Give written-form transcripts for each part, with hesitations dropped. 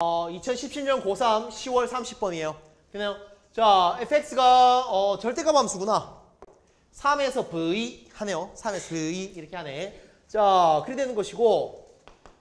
2017년 고3 10월 30번이에요. 되나요? 자, fx가 절대값 함수구나. 3에서 v 하네요. 3에서 v 이렇게 하네. 자, 그리 되는 것이고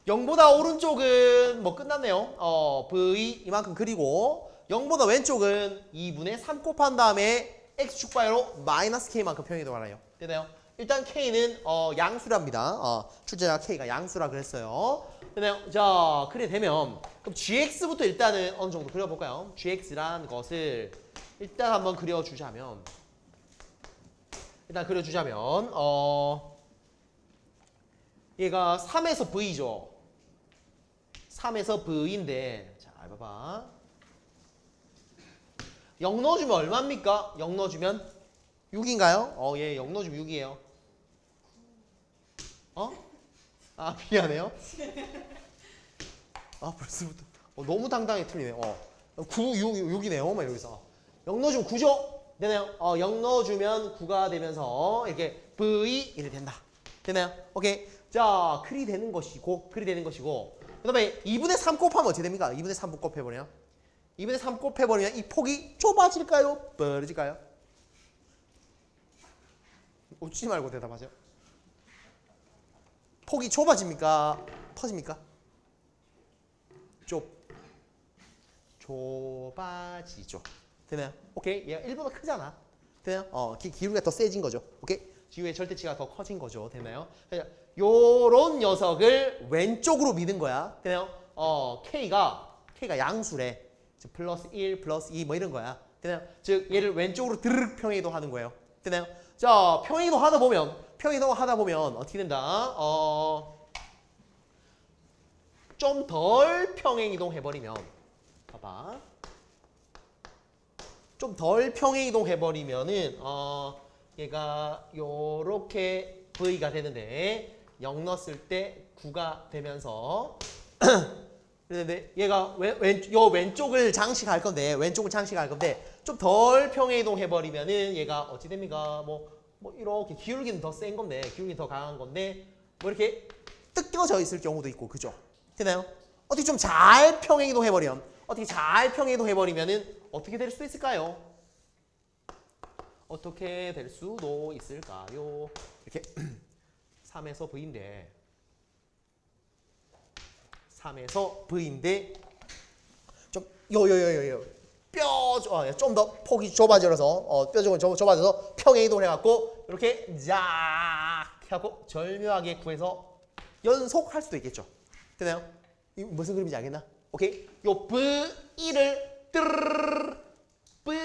0보다 오른쪽은 뭐 끝났네요. v 이만큼 그리고 0보다 왼쪽은 2분의 3 곱한 다음에 x축 바이로 마이너스 k만큼 평행이동을 하네요. 되나요? 일단 k는 양수랍니다. 출제자 k가 양수라 그랬어요. 되나요? 자, 그래 되면 그럼 gx부터 일단은 어느 정도 그려볼까요? gx란 것을 일단 한번 그려주자면 얘가 3에서 v죠. 3에서 v인데 자, 봐봐. 0 넣어주면 얼마입니까? 0 넣어주면 6인가요? 예, 0 넣어주면 6이에요. 미안해요. 벌써부터. 너무 당당히 틀리네. 9, 6이네요. 막 이러면서. 0 넣어주면 9죠? 되나요? 0 넣어주면 9가 되면서 이렇게 V 이렇게 된다. 되나요? 오케이. 자, 그리 되는 것이고. 그 다음에 2분의 3 곱하면 어떻게 됩니까? 2분의 3 곱해버리면? 2분의 3 곱해버리면 이 폭이 좁아질까요? 벌어질까요? 웃지 말고 대답하세요. 폭이 좁아집니까? 커집니까? 좁아지죠. 되나요? 오케이. 얘가 1보다 크잖아. 되나요? 기울기가 더 세진 거죠. 오케이. 지우의 절대치가 더 커진 거죠. 되나요? 요런 녀석을 왼쪽으로 미는 거야. 되나요? K가 양수래. 즉 플러스 1, 플러스 2 뭐 이런 거야. 되나요? 즉 얘를 왼쪽으로 드르륵 평행이동 하는 거예요. 되나요? 자, 평행이동 하다 보면 어떻게 된다? 좀 덜 평행이동 해버리면 봐봐. 좀 덜 평행이동 해버리면은 얘가 요렇게 V가 되는데 0 넣었을 때 9가 되면서 그런데 얘가 요 왼쪽을 장식할 건데 좀 덜 평행이동 해버리면은 얘가 어찌 됩니까? 뭐 이렇게 기울기는 더 센 건데 기울기 더 강한 건데 뭐 이렇게 뜯겨져 있을 경우도 있고 그죠? 되나요? 어떻게 좀 잘 평행이동 해버리면은 어떻게 될 수 있을까요? 어떻게 될 수도 있을까요? 이렇게 3에서 V인데 좀 좀 더 폭이 좁아져서 뼈쪽은 좁아져서 평행이동을 해갖고 이렇게 쫙 해갖고 절묘하게 구해서 연속할 수도 있겠죠. 되나요? 이 무슨 그림인지 알겠나? 오케이. 요 V를 V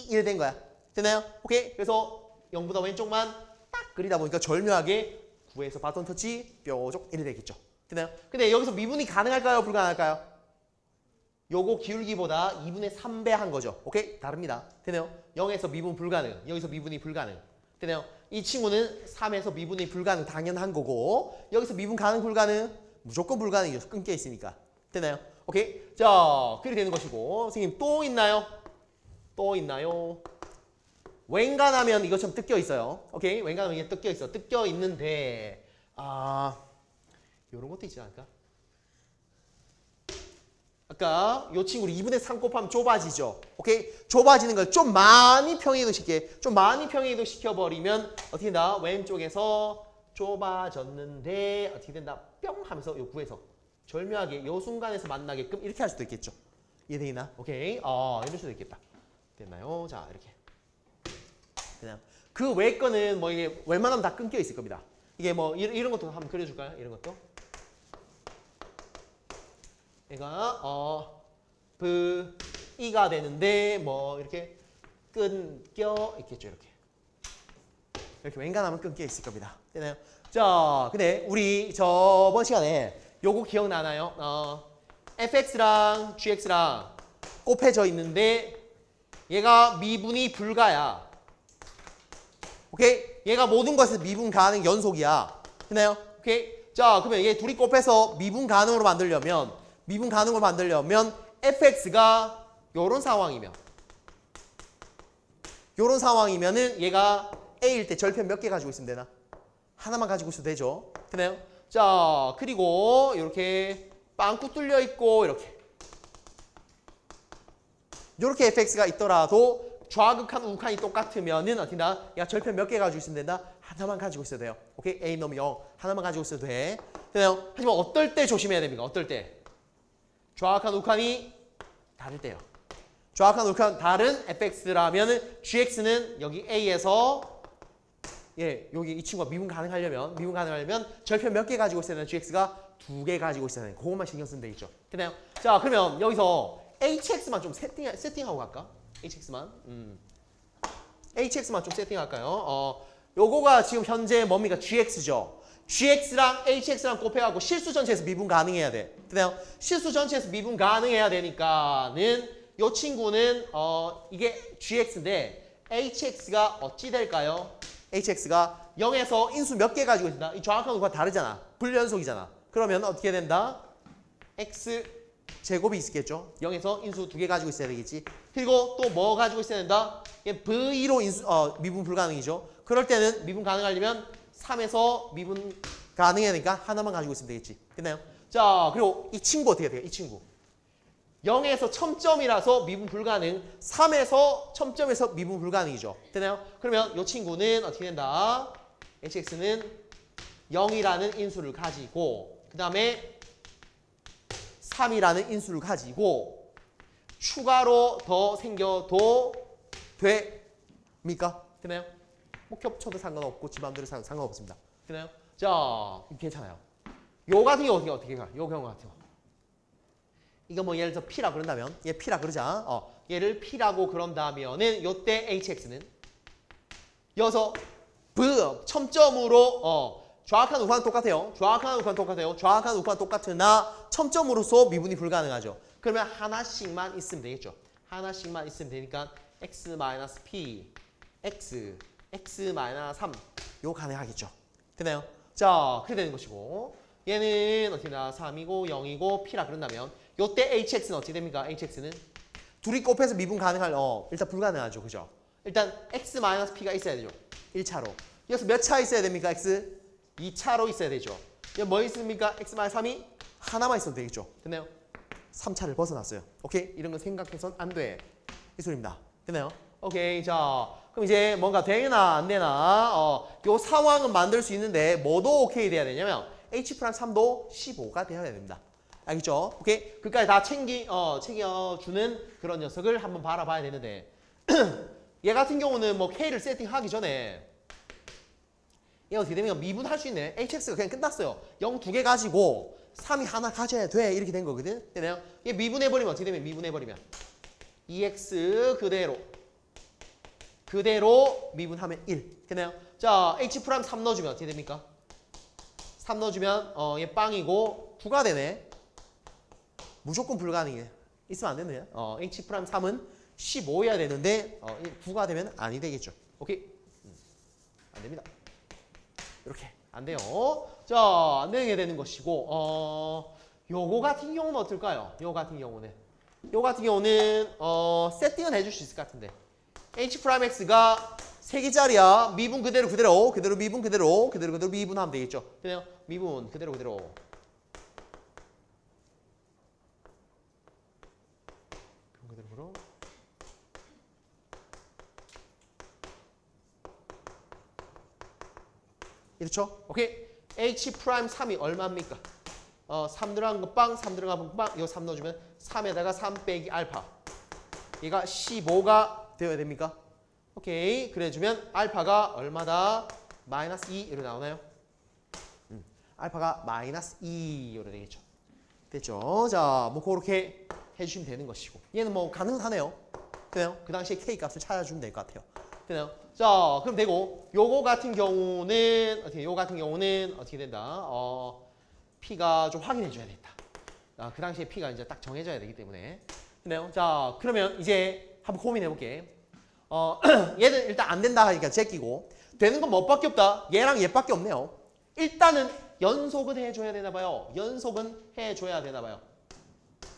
이래 된 거야. 되나요? 오케이. 그래서 0보다 왼쪽만 딱 그리다 보니까 절묘하게 9에서 바톤 터치 뾰족 이래 되겠죠. 되나요? 근데 여기서 미분이 가능할까요? 불가능할까요? 요거 기울기보다 2분의 3배 한 거죠. 오케이? 다릅니다. 되나요? 0에서 미분 불가능. 여기서 미분이 불가능. 되나요? 이 친구는 3에서 미분이 불가능 당연한 거고 여기서 미분 가능 불가능? 무조건 불가능이죠. 끊겨 있으니까. 되나요? 오케이? 자, 그렇게 되는 것이고 선생님 또 있나요? 웬간하면 이것처럼 뜯겨 있어요. 오케이? 웬간하면 이게 뜯겨 있어. 뜯겨 있는데 요런 것도 있지 않을까? 아까 요 친구를 2분의 3 곱하면 좁아지죠. 오케이? 좁아지는 걸 좀 많이 평행이동 시켜버리면 어떻게 된다? 왼쪽에서 좁아졌는데 어떻게 된다? 뿅 하면서 요 구에서 절묘하게 요 순간에서 만나게끔 이렇게 할 수도 있겠죠. 이해되나? 오케이? 이럴 수도 있겠다. 됐나요? 자, 이렇게. 되나요? 그 외 거는 뭐 이게 웬만하면 다 끊겨 있을 겁니다. 이게 뭐 이런 것도 한번 그려줄까요? 이런 것도. 얘가 V가 되는데 뭐 이렇게 끊겨 있겠죠. 이렇게 웬간하면 끊겨 있을 겁니다. 되나요? 자, 근데 우리 저번 시간에 요거 기억나나요? fx랑 gx랑 곱해져 있는데 얘가 미분이 불가야. 오케이? 얘가 모든 것을 미분 가능 연속이야. 되나요? 오케이? 자, 그러면 얘 둘이 곱해서 미분 가능으로 만들려면 fx가 요런 상황이면은 얘가 a일 때 절편 몇 개 가지고 있으면 되나? 하나만 가지고 있어도 되죠. 되나요? 자, 그리고 이렇게 빵꾸 뚫려 있고 이렇게 이렇게 fx가 있더라도 좌극한 우극한이 똑같으면은 어떻게 된다? 야 절편 몇 개 가지고 있으면 된다? 하나만 가지고 있어도 돼요. 오케이? a 너무 0 하나만 가지고 있어도 돼. 되나요? 하지만 어떨 때 조심해야 됩니까? 어떨 때? 좌극한 우극한이 다를 때요. 좌극한 우극한 다른 fx라면 gx는 여기 a에서 예, 여기 이 친구가 미분 가능하려면 절편 몇 개 가지고 있어야 되나? gx가 2개 가지고 있어야 되나? 그것만 신경 쓰면 되겠죠. 되나요? 자, 그러면 여기서 hx만 좀 세팅하고 갈까? hx만. hx만 좀 세팅할까요? 요거가 지금 현재 뭡니까? gx죠. gx랑 hx랑 곱해갖고 실수 전체에서 미분 가능해야 돼. 되나요? 실수 전체에서 미분 가능해야 되니까는 요 친구는 이게 gx인데 hx가 어찌 될까요? hx가 0에서 인수 몇 개 가지고 있다. 이 정확한 우가 다르잖아. 불연속이잖아. 그러면 어떻게 된다? x 제곱이 있겠죠. 0에서 인수 2개 가지고 있어야 되겠지. 그리고 또 뭐 가지고 있어야 된다? v로 미분 불가능이죠. 그럴 때는 미분 가능하려면 3에서 미분 가능해야 되니까 하나만 가지고 있으면 되겠지. 됐나요? 자, 그리고 이 친구 어떻게 돼요? 이 친구. 0에서 첨점이라서 미분 불가능, 3에서 첨점에서 미분 불가능이죠. 되나요? 그러면 이 친구는 어떻게 된다? hx는 0이라는 인수를 가지고 그 다음에 3이라는 인수를 가지고 추가로 더 생겨도 됩니까? 되나요? 뭐 겹쳐도 상관없고 지 맘대로 상관없습니다. 되나요? 자, 괜찮아요. 요 같은 경우 어떻게 가? 요 경우 같은 경우. 이거 뭐 예를 들어 P라 그런다면 얘 P라 그러자. 얘를 P라고 그런다면은 요때 HX는 여기서 첨점으로 정확한 우한 똑같아요. 정확한 우한 똑같아요. 정확한 우한 똑같으나 첨점으로서 미분이 불가능하죠. 그러면 하나씩만 있으면 되겠죠. 하나씩만 있으면 되니까 x-p x-3 요 가능하겠죠. 되나요? 자, 그렇게 되는 것이고 얘는 어떻게 나 3이고 0이고 P라 그런다면 요때 HX는 어떻게 됩니까? HX는 둘이 곱해서 미분 가능할 일단 불가능하죠. 그죠? 일단 X-P가 있어야 되죠. 1차로. 여기서 몇 차 있어야 됩니까? X? 2차로 있어야 되죠. 여기 뭐 있습니까? X-3이 하나만 있어도 되겠죠. 됐나요? 3차를 벗어났어요. 오케이? 이런 거 생각해선 안 돼. 이 소리입니다. 됐나요? 오케이. 자, 그럼 이제 뭔가 되나 안 되나 요 상황은 만들 수 있는데 뭐도 오케이 돼야 되냐면 H'3도 15가 되어야 됩니다. 알겠죠? 오케이? 그까지 다 챙겨주는 그런 녀석을 한번 바라봐야 되는데 얘 같은 경우는 뭐 K를 세팅하기 전에 얘 어떻게 되면 미분할 수 있네. HX가 그냥 끝났어요. 0 2개 가지고 3이 하나 가져야 돼. 이렇게 된 거거든. 되나요? 얘 미분해버리면 어떻게 되면 미분해버리면 2x 그대로 미분하면 1. 되나요? 자, H'3 넣어주면 어떻게 됩니까? 3 넣어주면 얘 빵이고 9가 되네. 무조건 불가능해. 있으면 안 되네. H'3은 15여야 되는데 9가 되면 아니 되겠죠. 오케이? 안 됩니다. 이렇게 안 돼요. 자, 안 되게 되는 것이고 요거 같은 경우는 어떨까요? 요 같은 경우는 세팅은 해줄 수 있을 것 같은데 H'X가 3개짜리야. 미분 그대로 미분 그대로 미분하면 되겠죠. 그래요? 미분 그대로 이렇죠? 오케이. H'3이 얼마입니까? 3 들어간 거 빵, 3 들어간 거 빵. 이거 3 넣어주면 3에다가 3 빼기 알파. 얘가 15가 되어야 됩니까? 오케이. 그래주면 알파가 얼마다? 마이너스 2 이렇게 나오나요? 알파가 마이너스 2 이렇게 되겠죠. 됐죠? 자, 뭐 그렇게 해주시면 되는 것이고. 얘는 뭐 가능하네요. 그래요? 그 당시에 K 값을 찾아주면 될 것 같아요. 되나요? 자, 그럼 되고 요거 같은 경우는 어떻게 된다? P가 좀 확인해 줘야 된다. 그 당시에 P가 이제 딱 정해져야 되기 때문에. 되나요? 자, 그러면 이제 한번 고민해 볼게. 얘는 일단 안 된다 하니까 제끼고 되는 건 뭐밖에 없다? 얘랑 얘밖에 없네요. 일단은 연속은 해줘야 되나 봐요. 연속은 해줘야 되나 봐요.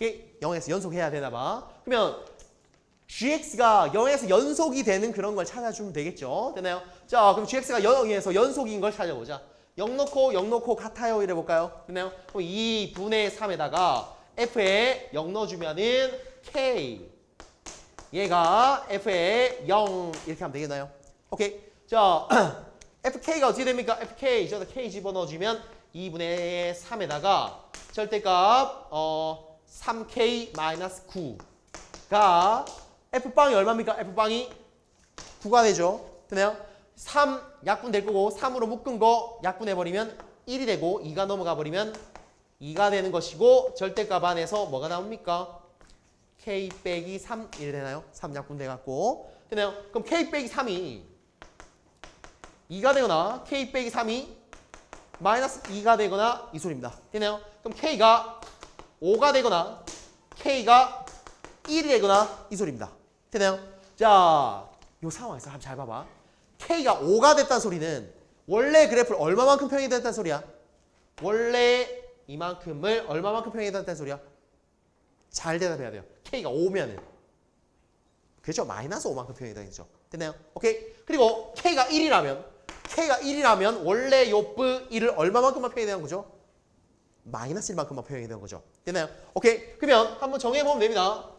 이게 0에서 연속해야 되나 봐. 그러면 gx가 0에서 연속이 되는 그런 걸 찾아주면 되겠죠. 되나요? 자, 그럼 gx가 0에서 연속인 걸 찾아보자. 0 넣고 같아요. 이래 볼까요? 되나요? 그럼 2분의 3에다가 f에 0 넣어주면은 k 얘가 f의 0 이렇게 하면 되겠나요? 오케이. 자, fk가 어떻게 됩니까? fk, 저기다 k 집어넣어주면 2분의 3에다가 절대값 3k-9가 f빵이 얼마입니까? f빵이 9가 되죠. 되나요? 3 약분 될 거고 3으로 묶은 거 약분해버리면 1이 되고 2가 넘어가 버리면 2가 되는 것이고 절대값 안에서 뭐가 나옵니까? k 빼기 3 이래 되나요? 3 약분 돼갖고 되나요? 그럼 k 빼기 3이 2가 되거나 k 빼기 3이 마이너스 2가 되거나 이 소리입니다. 되나요? 그럼 k가 5가 되거나 k가 1이 되거나 이 소리입니다. 되나요? 자, 요 상황에서 한번 잘 봐봐. k가 5가 됐다는 소리는 원래 그래프를 얼마만큼 평행이 됐다는 소리야? 원래 이만큼을 얼마만큼 평행이 됐다는 소리야? 잘 대답해야 돼요. k가 5면은 그렇죠? 마이너스 5만큼 평행이 되겠죠. 됐나요? 오케이. 그리고 k가 1이라면 원래 요 v1을 얼마만큼만 평행이 되는 거죠? 마이너스 1만큼만 평행이 되는 거죠. 됐나요? 오케이. 그러면 한번 정해보면 됩니다.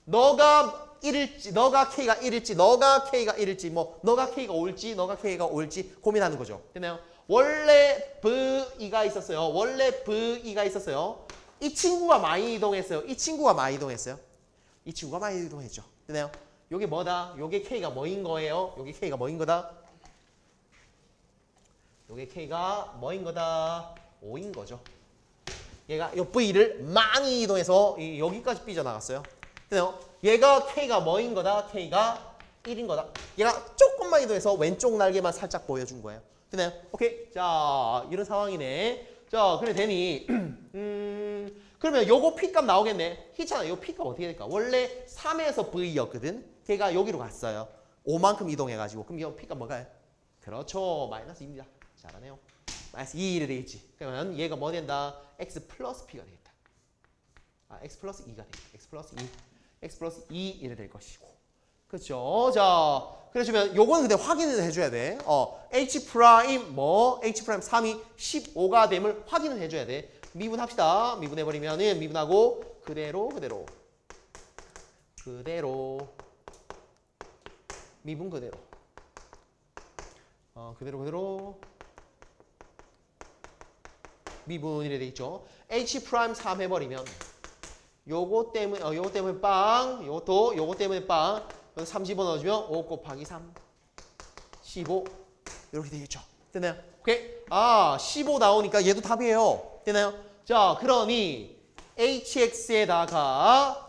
너가 1일지, 너가 k가 1일지, 너가 k가 1일지, 뭐 너가 k가 5일지, 너가 k가 5일지 고민하는 거죠. 됐나요? 원래 v가 있었어요. 원래 v가 있었어요. 이 친구가 많이 이동했어요. 이 친구가 많이 이동했어요. 이 친구가 많이 이동했죠. 됐나요? 요게 뭐다? 요게 k가 뭐인 거예요? 요게 k가 뭐인 거다? 요게 k가 뭐인 거다? 5인 거죠. 얘가 요 v를 많이 이동해서 여기까지 삐져나갔어요. 됐나요? 얘가 k가 뭐인 거다? k가 1인 거다. 얘가 조금만 이동해서 왼쪽 날개만 살짝 보여준 거예요. 됐나요? 오케이. 자, 이런 상황이네. 자, 그래 되니 그러면 요거 p값 나오겠네. 희찬아, 요 p값 어떻게 될까? 원래 3에서 v였거든. 걔가 여기로 갔어요. 5만큼 이동해가지고. 그럼 요 p값 뭐가요? 그렇죠. 마이너스 2입니다. 잘하네요. 마이너스 2를 되겠지. 그러면 얘가 뭐 된다? x 플러스 p가 되겠다. 아, x 플러스 2가 되겠다. x 플러스 2. x 플러스 2 이래 될 것이고. 그렇죠. 자, 그래주면 요거는 근데 확인을 해줘야 돼. h 프라임 뭐 h 프라임 3이 15가 됨을 확인을 해줘야 돼. 미분합시다. 미분해버리면은 미분하고 그대로 미분 그대로 그대로 미분 이래 돼 있죠. h 프라임 3 해버리면 요거 때문에 빵, 요거 때문에 빵. 3 집어넣어주면 5 곱하기 3 15 이렇게 되겠죠. 됐나요? 오케이. 아, 15 나오니까 얘도 답이에요. 됐나요? 자, 그러니 hx에다가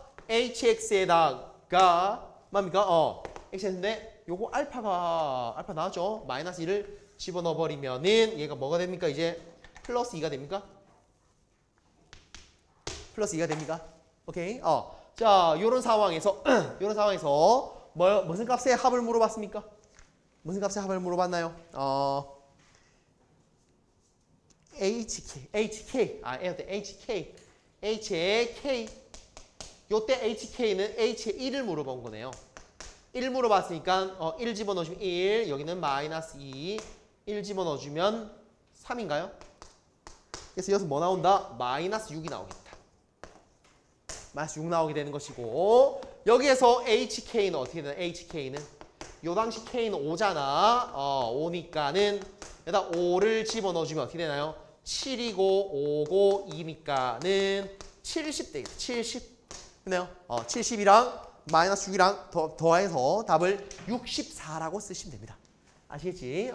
뭡니까? x인데 요거 알파 나왔죠? 마이너스 1을 집어넣어 버리면은 얘가 뭐가 됩니까? 이제 플러스 2가 됩니까? 플러스 2가 됩니까? 오케이. 자, 요런 상황에서 무슨 값의 합을 물어봤습니까? 무슨 값의 합을 물어봤나요? HK. H의 K. 요때 HK는 H의 1을 물어본 거네요. 1 물어봤으니까 1 집어넣어주면 1, 여기는 마이너스 2, 1 집어넣어주면 3인가요? 그래서 여기서 뭐 나온다? 마이너스 6이 나오겠다. 마이너스 6 나오게 되는 것이고, 여기에서 HK는 어떻게 되나? HK는 요 당시 K는 5잖아. 5니까는 여기다 5를 집어넣어주면 어떻게 되나요? 7이고 5고 2니까는 70 되겠다. 70. 그네요. 70이랑 마이너스 6이랑 더해서 답을 64라고 쓰시면 됩니다. 아시겠지?